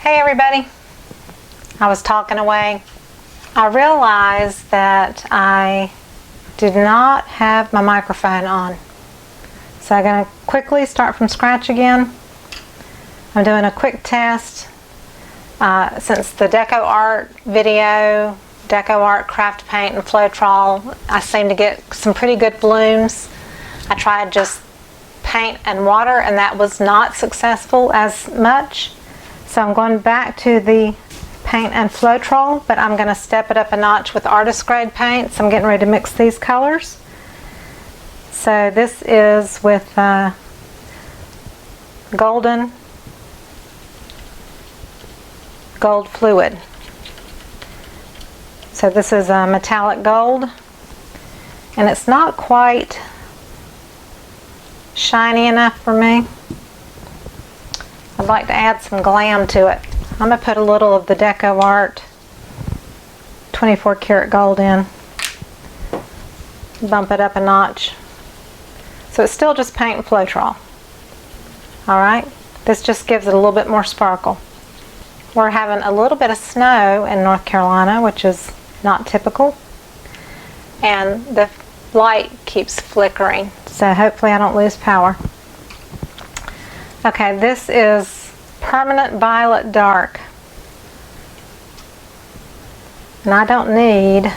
Hey everybody, I was talking away. I realized that I did not have my microphone on. So I'm going to quickly start from scratch again. I'm doing a quick test. Since the DecoArt video, DecoArt craft paint and Floetrol, I seem to get some pretty good blooms. I tried just paint and water and that was not successful as much. So I'm going back to the paint and Floetrol, but I'm going to step it up a notch with artist grade paints. I'm getting ready to mix these colors. So this is with gold fluid. So this is a metallic gold, and it's not quite shiny enough for me. I'd like to add some glam to it. I'm going to put a little of the DecoArt 24 karat gold in. Bump it up a notch. So it's still just paint and Floetrol. Alright, this just gives it a little bit more sparkle. We're having a little bit of snow in North Carolina, which is not typical. And the light keeps flickering, so hopefully I don't lose power. Okay, this is Permanent Violet Dark. And I don't need, I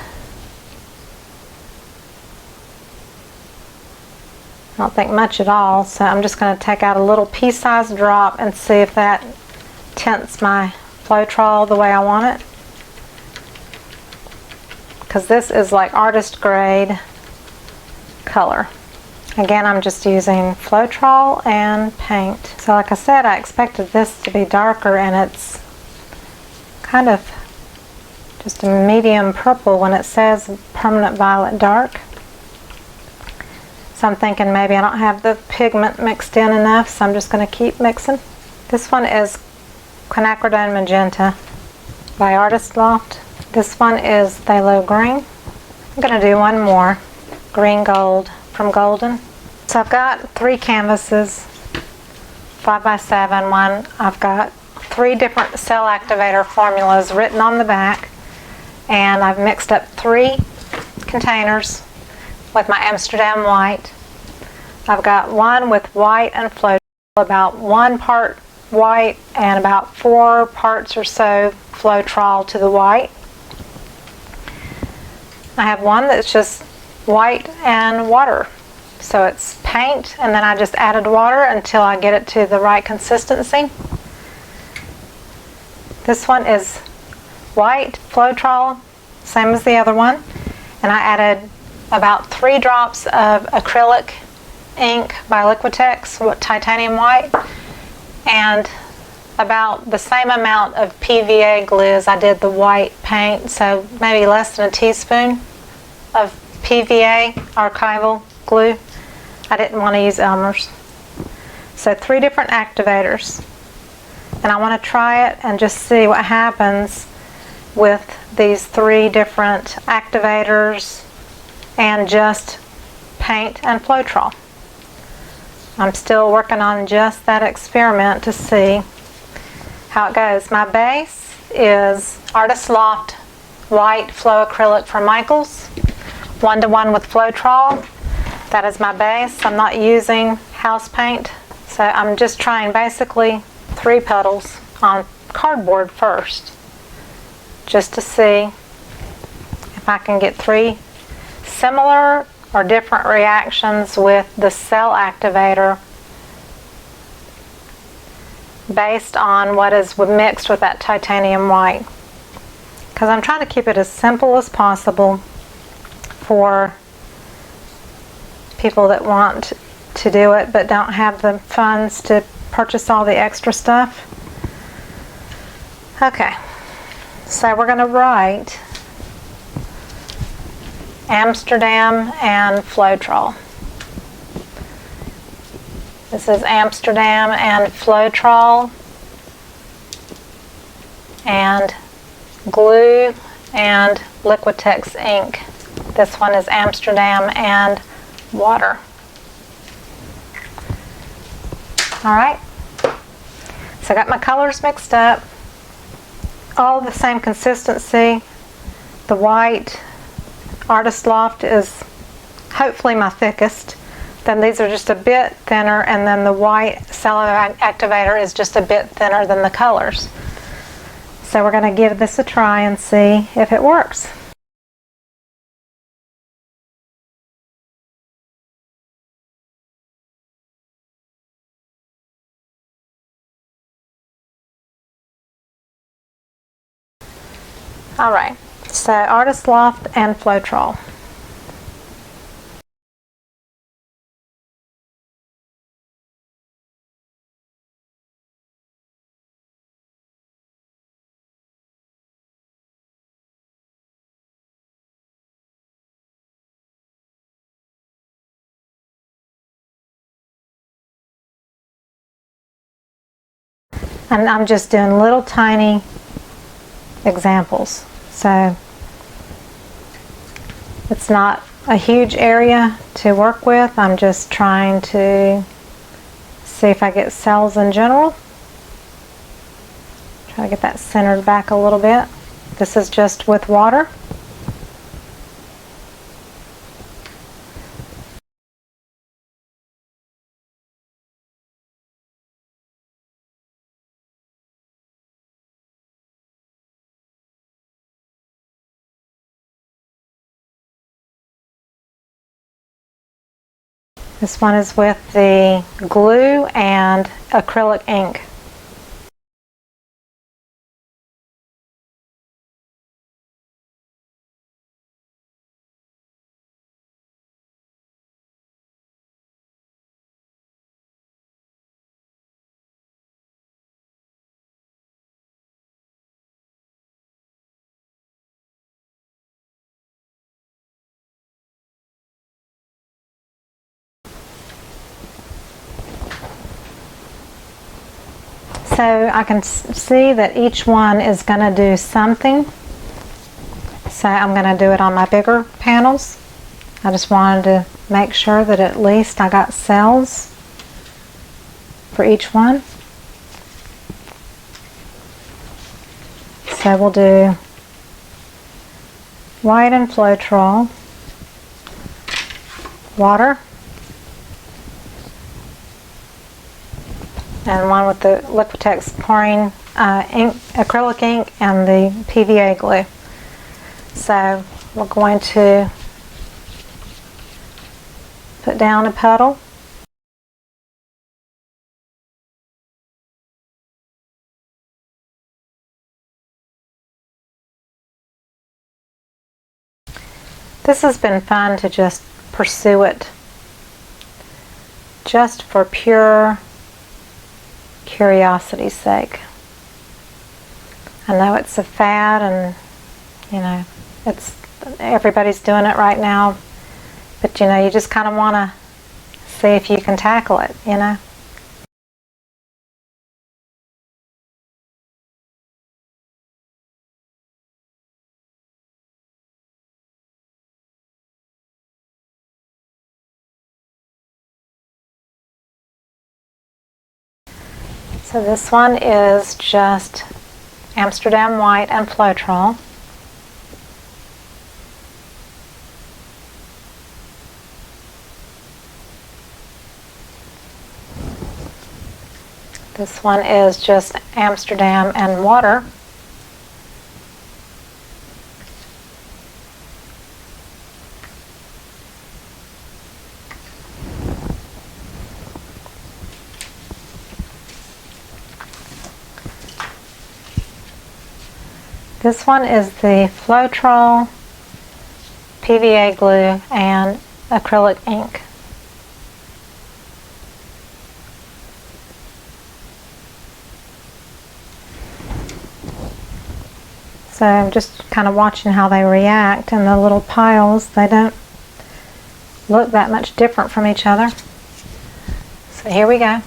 don't think much at all, so I'm just going to take out a little pea-sized drop and see if that tints my Floetrol the way I want it. Because this is like artist grade color. Again, I'm just using Floetrol and paint. So like I said, I expected this to be darker, and it's kind of just a medium purple when it says Permanent Violet Dark. So I'm thinking maybe I don't have the pigment mixed in enough, so I'm just going to keep mixing. This one is Quinacridone Magenta by Artist Loft. This one is Phthalo Green. I'm going to do one more, Green Gold from Golden. So I've got 3 canvases, 5x7 one. I've got 3 different cell activator formulas written on the back, and I've mixed up 3 containers with my Amsterdam White. I've got one with white and Floetrol, about 1 part white and about 4 parts or so Floetrol to the white. I have one that's just white and water. So it's paint, and then I just added water until I get it to the right consistency. This one is white Floetrol, same as the other one. And I added about 3 drops of acrylic ink by Liquitex Titanium White, and about the same amount of PVA glue as I did the white paint, so maybe less than a teaspoon of PVA archival glue. I didn't want to use Elmer's. So 3 different activators, and I want to try it and just see what happens with these 3 different activators and just paint and Floetrol. I'm still working on just that experiment to see how it goes. My base is Artist Loft White Flow Acrylic from Michaels, 1:1 with Floetrol. That is my base. I'm not using house paint, so I'm just trying basically 3 petals on cardboard first, just to see if I can get 3 similar or different reactions with the cell activator based on what is mixed with that titanium white. Because I'm trying to keep it as simple as possible for people that want to do it but don't have the funds to purchase all the extra stuff. Okay, so we're going to write Amsterdam and Floetrol. This is Amsterdam and Floetrol and glue and Liquitex ink. This one is Amsterdam and water. Alright, so I got my colors mixed up. all the same consistency. The white Artist Loft is hopefully my thickest. Then these are just a bit thinner, and then the white Cello Activator is just a bit thinner than the colors. So we're going to give this a try and see if it works. Alright, so Artist Loft and Floetrol. And I'm just doing little tiny examples. So it's not a huge area to work with. I'm just trying to see if I get cells in general. Try to get that centered back a little bit. This is just with water. This one is with the glue and acrylic ink. So I can see that each one is going to do something. So I'm going to do it on my bigger panels. I just wanted to make sure that at least I got cells for each one. So we'll do white and Floetrol, water, and one with the Liquitex chlorine ink, acrylic ink, and the PVA glue. So we're going to put down a puddle. This has been fun to just pursue it, just for pure curiosity's sake. I know it's a fad, and you know, everybody's doing it right now, but you know, you just kind of want to see if you can tackle it, you know. So this one is just Amsterdam White and Floetrol. This one is just Amsterdam and water. This one is the Floetrol, PVA glue, and acrylic ink. So I'm just kind of watching how they react, and the little piles, they don't look that much different from each other. So here we go.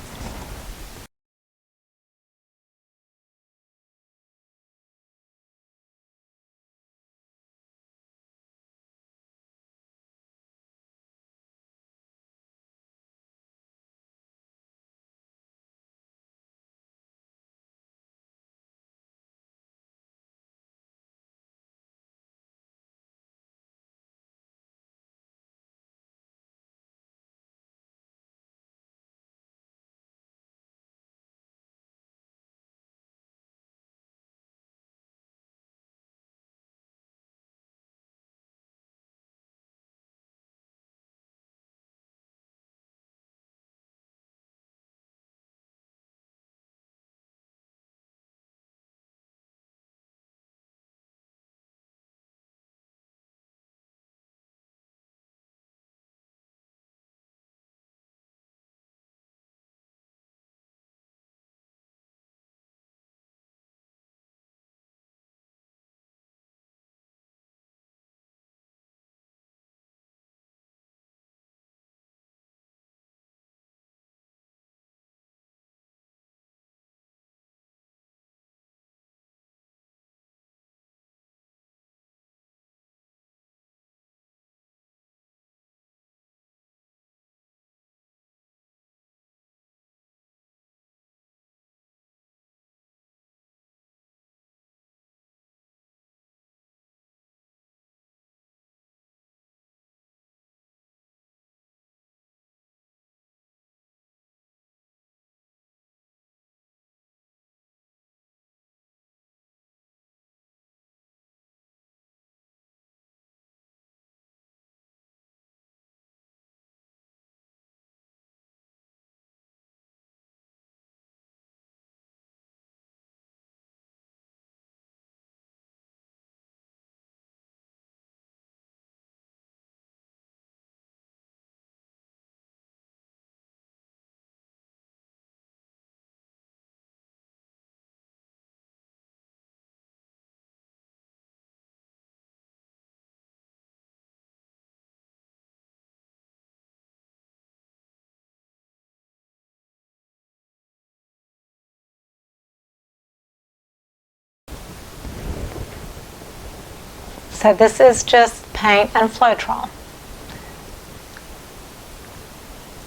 So this is just paint and Floetrol.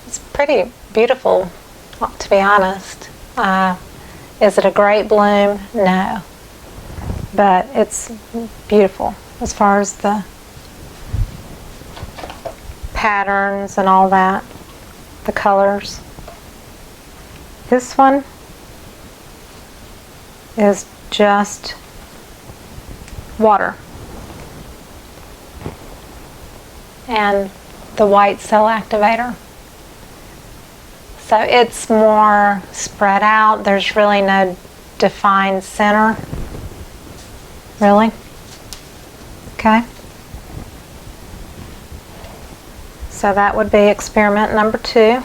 It's pretty beautiful, to be honest. Is it a great bloom? No. But it's beautiful as far as the patterns and all that, the colors. This one is just water and the white cell activator. So it's more spread out. There's really no defined center. Really? Okay. So that would be experiment number 2.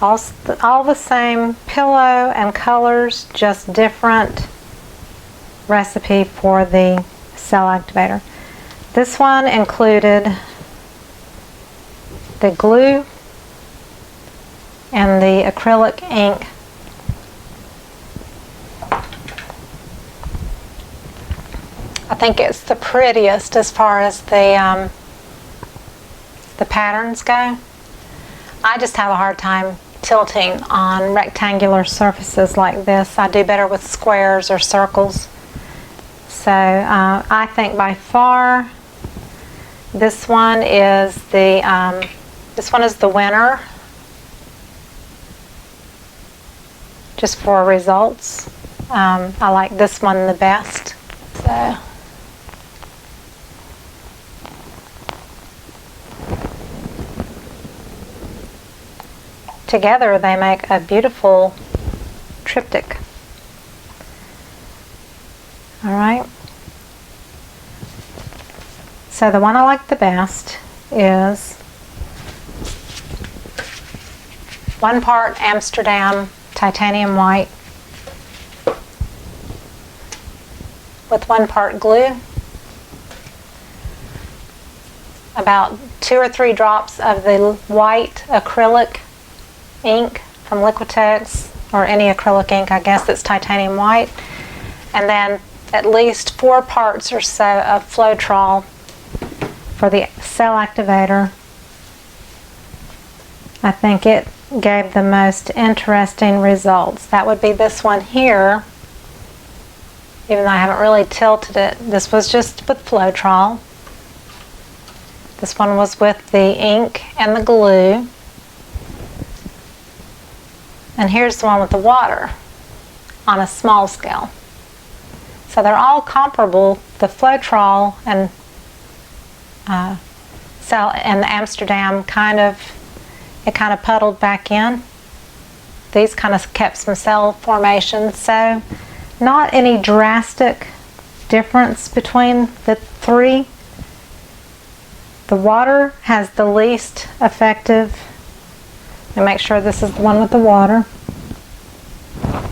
All the same pillow and colors, just different recipe for the cell activator. This one included the glue and the acrylic ink. I think it's the prettiest as far as the patterns go. I just have a hard time tilting on rectangular surfaces like this. I do better with squares or circles. So I think by far this one is the winner, just for results. I like this one the best. So together they make a beautiful triptych. All right. So the one I like the best is 1 part Amsterdam Titanium White with 1 part glue, about 2 or 3 drops of the white acrylic ink from Liquitex, or any acrylic ink, I guess, that's titanium white, and then at least 4 parts or so of Floetrol for the cell activator. I think it gave the most interesting results. That would be this one here, even though I haven't really tilted it. This was just with Floetrol. This one was with the ink and the glue. And here's the one with the water on a small scale. So they're all comparable. The Floetrol and the Amsterdam kind of puddled back in. These kind of kept some cell formation. So not any drastic difference between the 3. The water has the least effective. And make sure this is the one with the water.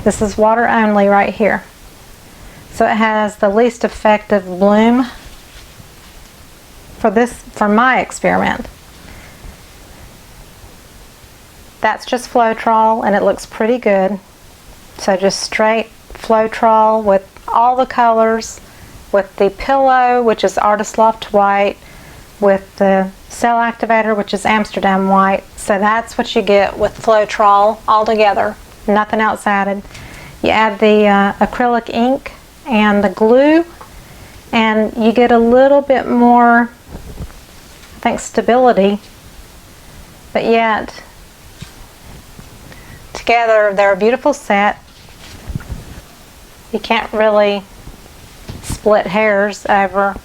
This is water only right here. So it has the least effective bloom for my experiment. That's just Floetrol and it looks pretty good. So just straight Floetrol with all the colors, with the pillow, which is Artist Loft White, with the cell activator, which is Amsterdam White. So that's what you get with Floetrol all together, nothing else added. You add the acrylic ink and the glue, and you get a little bit more, I think, stability, but yet together they're a beautiful set. You can't really split hairs over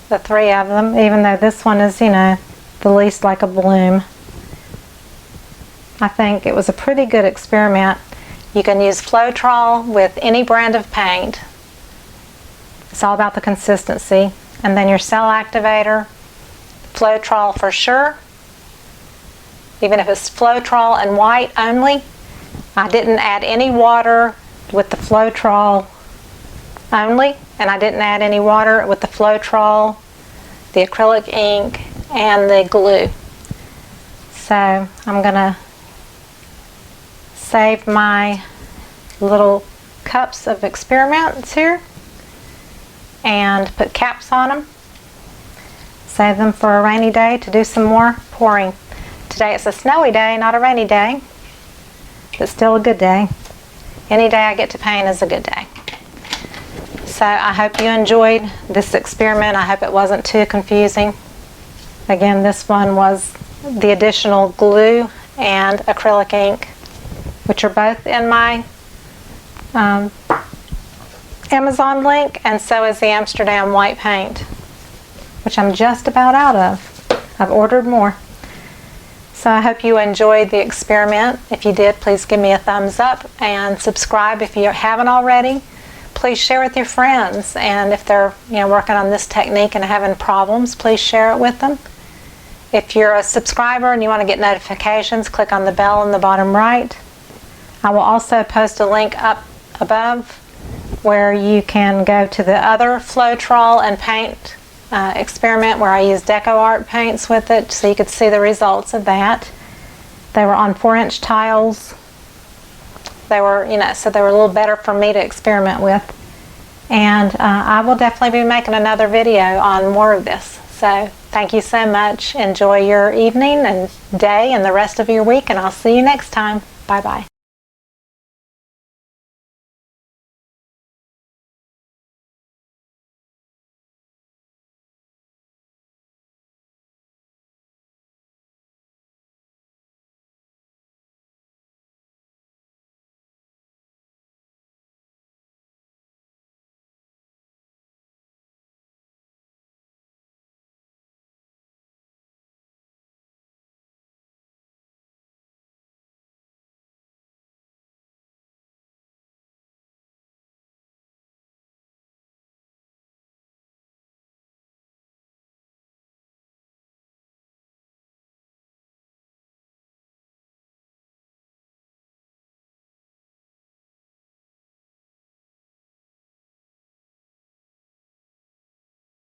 the 3 of them, even though this one is, the least like a bloom. I think it was a pretty good experiment. You can use Floetrol with any brand of paint. It's all about the consistency. And then your cell activator, Floetrol for sure. Even if it's Floetrol and white only. I didn't add any water with the Floetrol only, and I didn't add any water with the Floetrol, the acrylic ink, and the glue. So I'm gonna save my little cups of experiments here, and put caps on them. Save them for a rainy day to do some more pouring. Today it's a snowy day, not a rainy day, but still a good day. Any day I get to paint is a good day. So I hope you enjoyed this experiment. I hope it wasn't too confusing. Again, this one was the additional glue and acrylic ink, which are both in my Amazon link, and so is the Amsterdam white paint, which I'm just about out of. I've ordered more. So I hope you enjoyed the experiment. If you did, please give me a thumbs up and subscribe if you haven't already. Please share with your friends, and if they're working on this technique and having problems, please share it with them. If you're a subscriber and you want to get notifications, click on the bell in the bottom right. I will also post a link up above where you can go to the other Floetrol and paint experiment where I used DecoArt paints with it, so you could see the results of that. They were on 4-inch tiles. They were, so they were a little better for me to experiment with. And I will definitely be making another video on more of this. So thank you so much. Enjoy your evening and day and the rest of your week, and I'll see you next time. Bye-bye.